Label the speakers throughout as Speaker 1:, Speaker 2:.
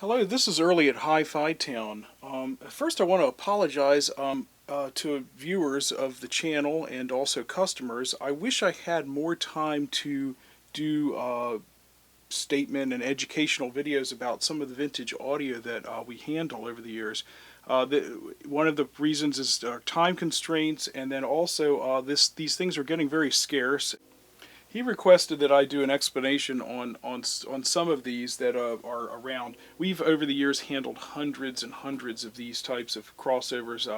Speaker 1: Hello, this is Early at Hi-Fi Town. First, I want to apologize to viewers of the channel and also customers. I wish I had more time to do statement and educational videos about some of the vintage audio that we handle over the years. One of the reasons is time constraints, and then also these things are getting very scarce. He requested that I do an explanation on some of these that are around. We've over the years handled hundreds and hundreds of these types of crossovers.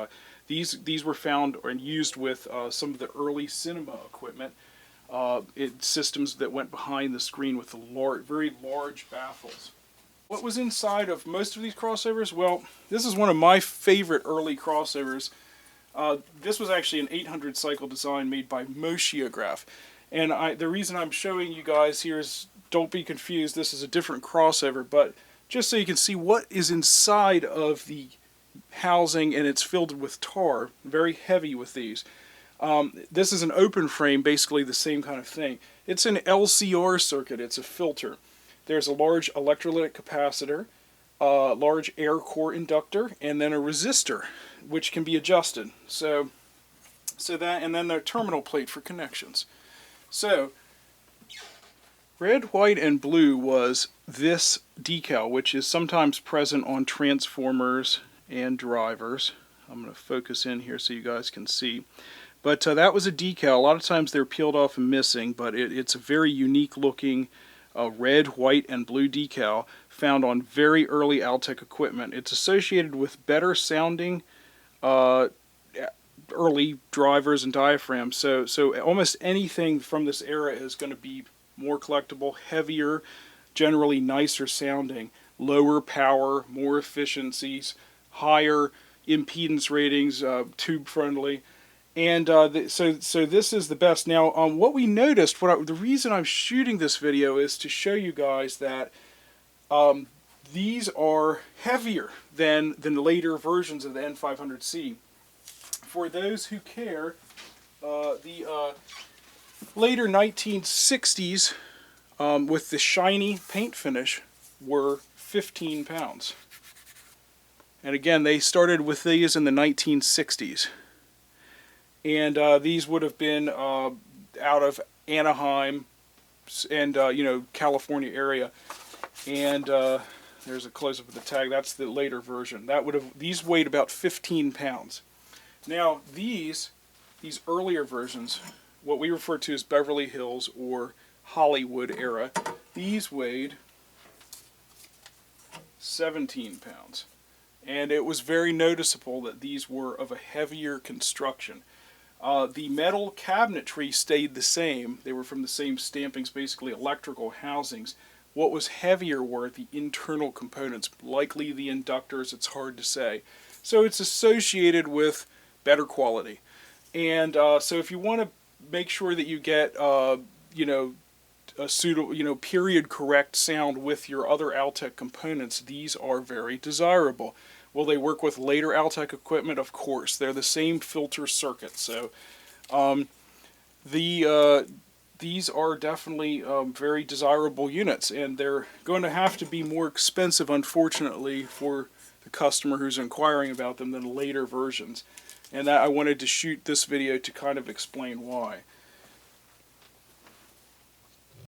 Speaker 1: These were found and used with some of the early cinema equipment. Systems that went behind the screen with the very large baffles. What was inside of most of these crossovers? Well, this is one of my favorite early crossovers. This was actually an 800 cycle design made by Moshiograph. And the reason I'm showing you guys here is, don't be confused, this is a different crossover, but just so you can see what is inside of the housing, and it's filled with tar, very heavy with these. This is an open frame, basically the same kind of thing. It's an LCR circuit, it's a filter. There's a large electrolytic capacitor, a large air core inductor, and then a resistor, which can be adjusted. So that, and then the terminal plate for connections. So, red, white, and blue was this decal, which is sometimes present on transformers and drivers. I'm going to focus in here so you guys can see. But that was a decal. A lot of times they're peeled off and missing, but it's a very unique looking red, white, and blue decal found on very early Altec equipment. It's associated with better sounding early drivers and diaphragms, so almost anything from this era is going to be more collectible, heavier, generally nicer sounding, lower power, more efficiencies, higher impedance ratings, tube friendly, and so this is the best. Now, what we noticed, the reason I'm shooting this video is to show you guys that these are heavier than the later versions of the N500c. For those who care, the later 1960s with the shiny paint finish were 15 pounds. And again, they started with these in the 1960s. And these would have been out of Anaheim and California area. And there's a close-up of the tag. That's the later version. These weighed about 15 pounds. Now, these earlier versions, what we refer to as Beverly Hills or Hollywood era, these weighed 17 pounds. And it was very noticeable that these were of a heavier construction. The metal cabinetry stayed the same. They were from the same stampings, basically electrical housings. What was heavier were the internal components, likely the inductors, it's hard to say. So it's associated with better quality. And so if you want to make sure that you get a suitable, period correct sound with your other Altec components, these are very desirable. Will they work with later Altec equipment? Of course. They're the same filter circuit. So these are definitely very desirable units, and they're going to have to be more expensive, unfortunately, for the customer who's inquiring about them than later versions. And that I wanted to shoot this video to kind of explain why.